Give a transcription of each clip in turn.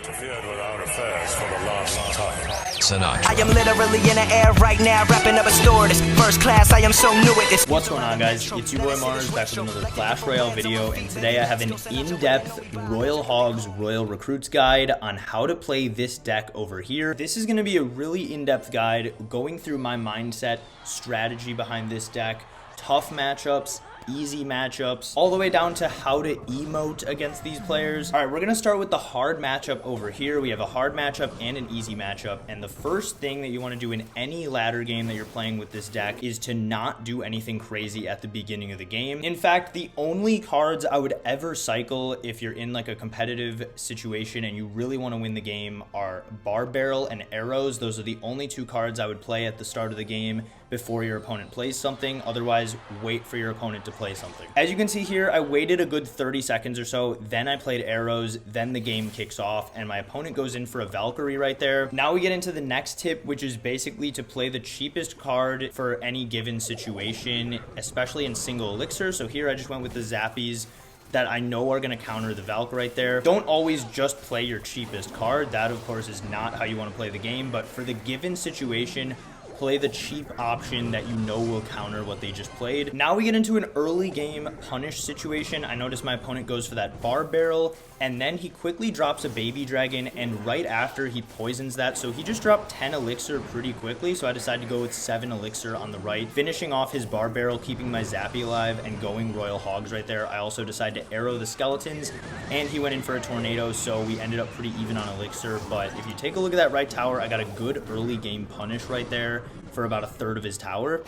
interfered with our affairs for the last time. Tonight. I am literally in the air right now, wrapping up a store. This first class, I am so new at this. What's going on, guys? It's your boy Mars back with another Clash Royale video, and today I have an in-depth Royal Hogs Royal Recruits guide on how to play this deck over here. This is going to be a really in-depth guide going through my mindset, strategy behind this deck, tough matchups, easy matchups, all the way down to how to emote against these players. All right, we're gonna start with the hard matchup over here. We have a hard matchup and an easy matchup, and the first thing that you want to do in any ladder game that you're playing with this deck is to not do anything crazy at the beginning of the game. In fact, the only cards I would ever cycle if you're in like a competitive situation and you really want to win the game are Bar Barrel and Arrows. Those are the only two cards I would play at the start of the game before your opponent plays something. Otherwise, wait for your opponent to play something. As you can see here, I waited a good 30 seconds or so, then I played Arrows, then the game kicks off, and my opponent goes in for a Valkyrie right there. Now we get into the next tip, which is basically to play the cheapest card for any given situation, especially in single elixir. So here I just went with the Zappies that I know are going to counter the Valk right there. Don't always just play your cheapest card. That, of course, is not how you want to play the game, but for the given situation, play the cheap option that you know will counter what they just played. Now we get into an early game punish situation. I notice my opponent goes for that Bar Barrel, and then he quickly drops a Baby Dragon, and right after he poisons that. So he just dropped 10 elixir pretty quickly, so I decided to go with 7 elixir on the right, finishing off his Bar Barrel, keeping my Zappy alive, and going Royal Hogs right there. I also decided to arrow the skeletons, and he went in for a tornado, so we ended up pretty even on elixir. But if you take a look at that right tower, I got a good early game punish right there for about a third of his tower.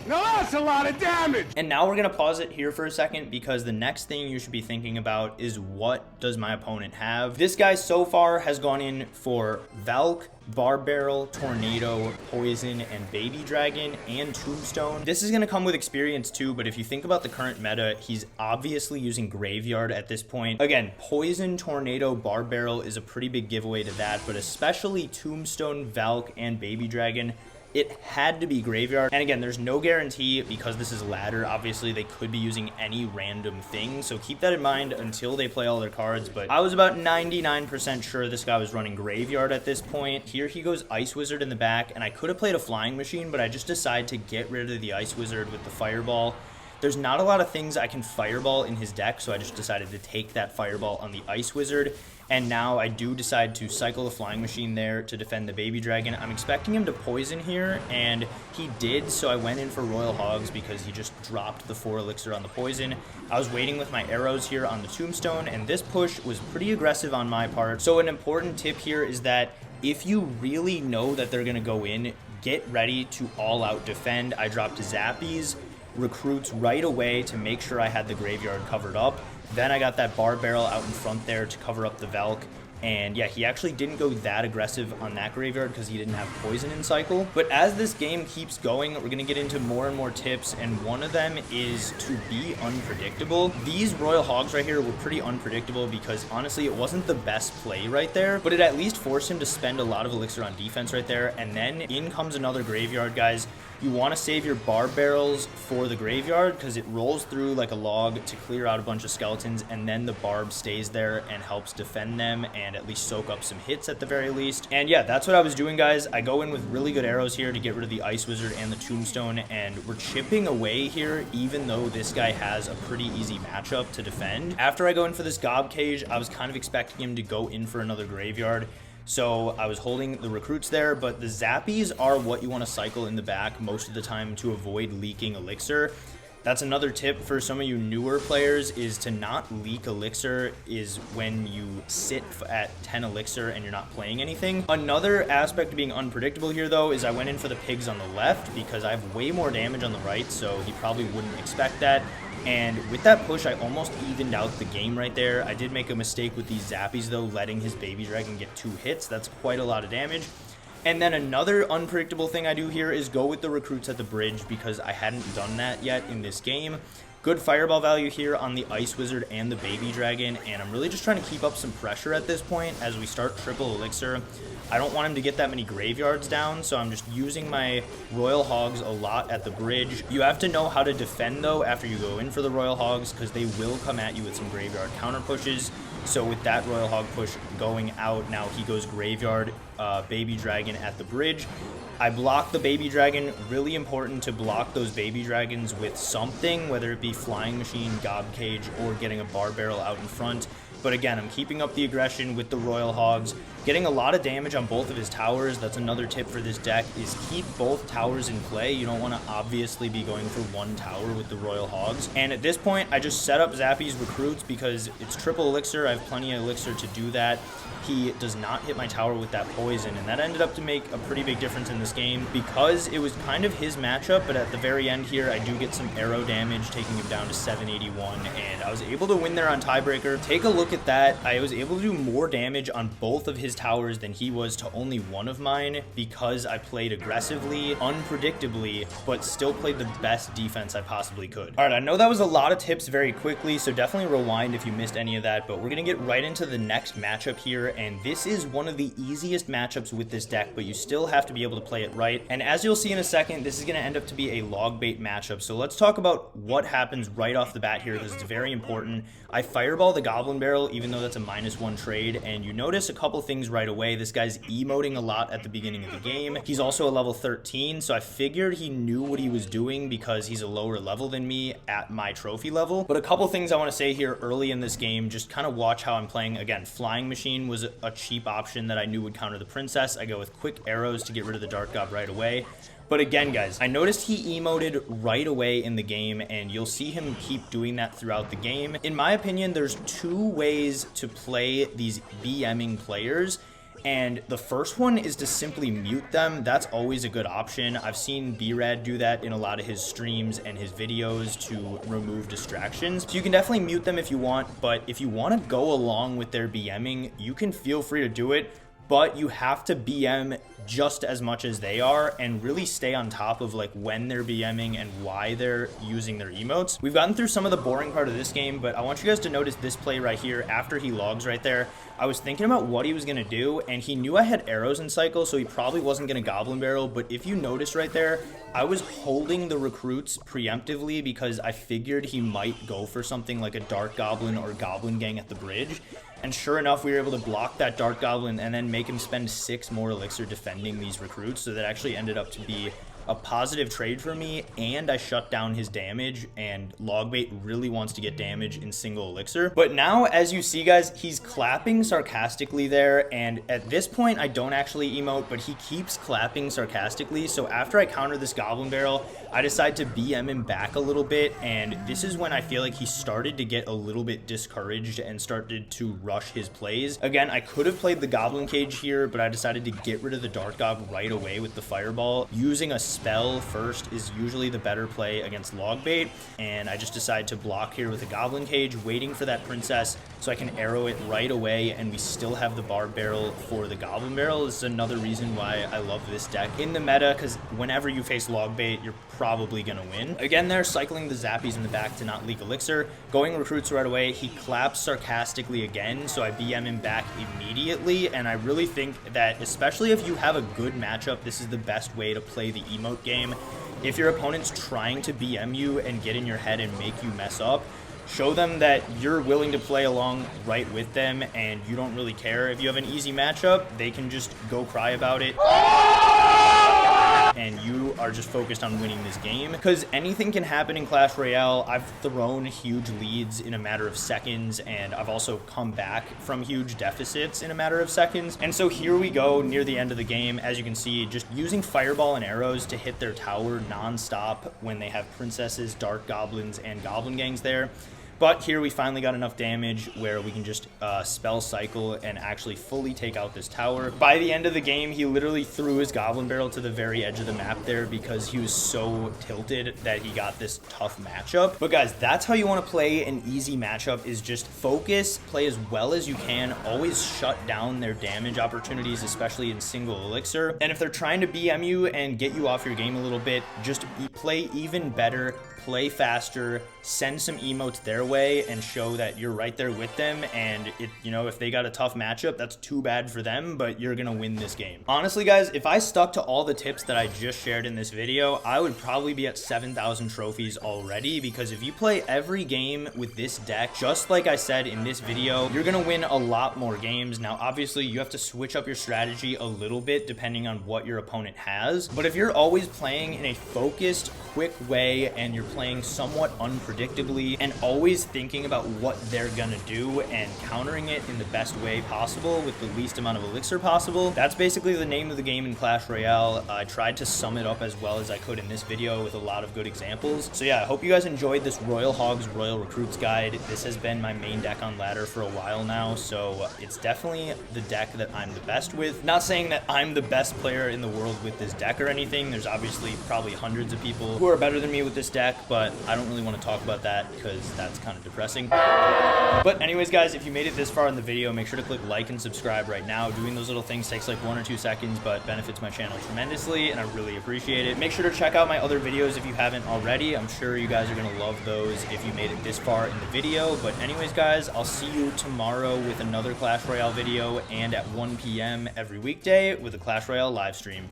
Now that's a lot of damage! And now we're going to pause it here for a second, because the next thing you should be thinking about is, what does my opponent have? This guy so far has gone in for Valk, Bar Barrel, Tornado, Poison, and Baby Dragon, and Tombstone. This is going to come with experience too, but if you think about the current meta, he's obviously using Graveyard at this point. Again, Poison, Tornado, Bar Barrel is a pretty big giveaway to that, but especially Tombstone, Valk, and Baby Dragon, it had to be Graveyard. And again, there's no guarantee, because this is ladder. Obviously, they could be using any random thing, so keep that in mind until they play all their cards. But I was about 99% sure this guy was running Graveyard at this point. Here he goes Ice Wizard in the back, and I could have played a Flying Machine, but I just decided to get rid of the Ice Wizard with the Fireball. There's not a lot of things I can Fireball in his deck, so I just decided to take that Fireball on the Ice Wizard. And now I do decide to cycle the Flying Machine there to defend the Baby Dragon. I'm expecting him to poison here, and he did, so I went in for Royal Hogs because he just dropped the 4 elixir on the poison. I was waiting with my arrows here on the Tombstone, and this push was pretty aggressive on my part. So an important tip here is that if you really know that they're going to go in, get ready to all-out defend. I dropped Zappies, Recruits right away to make sure I had the Graveyard covered up. Then I got that Bar Barrel out in front there to cover up the Valk. And yeah, he actually didn't go that aggressive on that Graveyard because he didn't have poison in cycle. But as this game keeps going, we're going to get into more and more tips, and one of them is to be unpredictable. These Royal Hogs right here were pretty unpredictable because honestly it wasn't the best play right there, but it at least forced him to spend a lot of elixir on defense right there. And then in comes another Graveyard, guys. You want to save your Bar Barrels for the Graveyard because it rolls through like a log to clear out a bunch of skeletons, and then the Barb stays there and helps defend them and at least soak up some hits at the very least. And yeah, that's what I was doing, guys. I go in with really good arrows here to get rid of the Ice Wizard and the Tombstone, and we're chipping away here even though this guy has a pretty easy matchup to defend. After I go in for this Gob Cage, I was kind of expecting him to go in for another Graveyard, so I was holding the Recruits there, but the Zappies are what you want to cycle in the back most of the time to avoid leaking elixir. That's another tip for some of you newer players, is to not leak elixir is when you sit at 10 elixir and you're not playing anything. Another aspect of being unpredictable here though is I went in for the pigs on the left because I have way more damage on the right, so he probably wouldn't expect that. And with that push, I almost evened out the game right there. I did make a mistake with these Zappies though, letting his Baby Dragon get 2 hits. That's quite a lot of damage. And then another unpredictable thing I do here is go with the Recruits at the bridge because I hadn't done that yet in this game. Good fireball value here on the Ice Wizard and the Baby Dragon, and I'm really just trying to keep up some pressure at this point as we start triple elixir. I don't want him to get that many graveyards down, so I'm just using my Royal Hogs a lot at the bridge. You have to know how to defend, though, after you go in for the Royal Hogs, because they will come at you with some graveyard counter pushes. So with that Royal Hog push going out, now he goes Graveyard, Baby Dragon at the bridge. I block the Baby Dragon. Really important to block those Baby Dragons with something, whether it be Flying Machine, Gob Cage, or getting a Bar Barrel out in front. But again, I'm keeping up the aggression with the Royal Hogs, getting a lot of damage on both of his towers. That's another tip for this deck, is keep both towers in play. You don't want to obviously be going for one tower with the Royal Hogs. And at this point, I just set up Zappy's Recruits because it's triple elixir. I have plenty of elixir to do that. He does not hit my tower with that poison, and that ended up to make a pretty big difference in this game because it was kind of his matchup. But at the very end here, I do get some arrow damage, taking him down to 781, and I was able to win there on tiebreaker. Take a look at that. I was able to do more damage on both of his towers than he was to only one of mine because I played aggressively, unpredictably, but still played the best defense I possibly could. All right, I know that was a lot of tips very quickly, so definitely rewind if you missed any of that, but we're gonna get right into the next matchup here. And this is one of the easiest matchups with this deck, but you still have to be able to play it right. And as you'll see in a second, this is going to end up to be a log bait matchup. So let's talk about what happens right off the bat here, because it's very important. I fireball the Goblin Barrel, even though that's a -1 trade, and you notice a couple things right away. This guy's emoting a lot at the beginning of the game. He's also a level 13, so I figured he knew what he was doing because he's a lower level than me at my trophy level. But a couple things I want to say here early in this game, just kind of watch how I'm playing. Again, Flying Machine was a cheap option that I knew would counter the Princess. I go with quick arrows to get rid of the Dark Gob right away. But again, guys, I noticed he emoted right away in the game, and you'll see him keep doing that throughout the game. In my opinion, there's two ways to play these bming players. And the first one is to simply mute them. That's always a good option. I've seen B-Rad do that in a lot of his streams and his videos to remove distractions. So you can definitely mute them if you want, but if you want to go along with their BMing, you can feel free to do it. But you have to BM just as much as they are and really stay on top of like when they're BMing and why they're using their emotes. We've gotten through some of the boring part of this game, but I want you guys to notice this play right here after he logs right there. I was thinking about what he was going to do, and he knew I had arrows in cycle, so he probably wasn't going to Goblin Barrel. But if you notice right there, I was holding the recruits preemptively because I figured he might go for something like a Dark Goblin or Goblin Gang at the bridge. And sure enough, we were able to block that Dark Goblin and then make him spend 6 more elixir defending these recruits. So that actually ended up to be a positive trade for me, and I shut down his damage, and Logbait really wants to get damage in single elixir. But now, as you see, guys, he's clapping sarcastically there, and at this point, I don't actually emote, but he keeps clapping sarcastically. So after I counter this Goblin Barrel, I decide to BM him back a little bit, and this is when I feel like he started to get a little bit discouraged and started to rush his plays. Again, I could have played the Goblin Cage here, but I decided to get rid of the Dark Gob right away with the Fireball. Using a spell first is usually the better play against Logbait, and I just decide to block here with a Goblin Cage, waiting for that Princess so I can arrow it right away, and we still have the Barb Barrel for the Goblin Barrel. This is another reason why I love this deck in the meta, because whenever you face Logbait, you're probably gonna win. Again, they're cycling the Zappies in the back to not leak elixir, going recruits right away. He claps sarcastically again, so I BM him back immediately, and I really think that especially if you have a good matchup, this is the best way to play the emote game. If your opponent's trying to BM you and get in your head and make you mess up, show them that you're willing to play along right with them and you don't really care. If you have an easy matchup, they can just go cry about it. And you are just focused on winning this game, because anything can happen in Clash Royale. I've thrown huge leads in a matter of seconds, and I've also come back from huge deficits in a matter of seconds. And so here we go near the end of the game. As you can see, just using Fireball and arrows to hit their tower non-stop when they have Princesses, Dark Goblins, and Goblin Gangs there. But here we finally got enough damage where we can just spell cycle and actually fully take out this tower. By the end of the game, he literally threw his Goblin Barrel to the very edge of the map there because he was so tilted that he got this tough matchup. But guys, that's how you want to play an easy matchup, is just focus, play as well as you can, always shut down their damage opportunities, especially in single elixir. And if they're trying to BM you and get you off your game a little bit, just play even better play faster, send some emotes their way, and show that you're right there with them. And if they got a tough matchup, that's too bad for them, but you're gonna win this game. Honestly, guys, if I stuck to all the tips that I just shared in this video, I would probably be at 7,000 trophies already, because if you play every game with this deck, just like I said in this video, you're gonna win a lot more games. Now, obviously, you have to switch up your strategy a little bit depending on what your opponent has, but if you're always playing in a focused, quick way, and you're playing somewhat unpredictably, and always thinking about what they're gonna do and countering it in the best way possible with the least amount of elixir possible, that's basically the name of the game in Clash Royale. I tried to sum it up as well as I could in this video with a lot of good examples. So yeah, I hope you guys enjoyed this Royal Hogs Royal Recruits guide. This has been my main deck on ladder for a while now, so it's definitely the deck that I'm the best with. Not saying that I'm the best player in the world with this deck or anything. There's obviously probably hundreds of people who are better than me with this deck, but I don't really want to talk about that because that's kind of depressing. But anyways, guys, if you made it this far in the video, make sure to click like and subscribe right now. Doing those little things takes like 1 or 2 seconds, but benefits my channel tremendously, and I really appreciate it. Make sure to check out my other videos if you haven't already. I'm sure you guys are going to love those if you made it this far in the video. But anyways, guys, I'll see you tomorrow with another Clash Royale video, and at 1 p.m. every weekday with a Clash Royale live stream.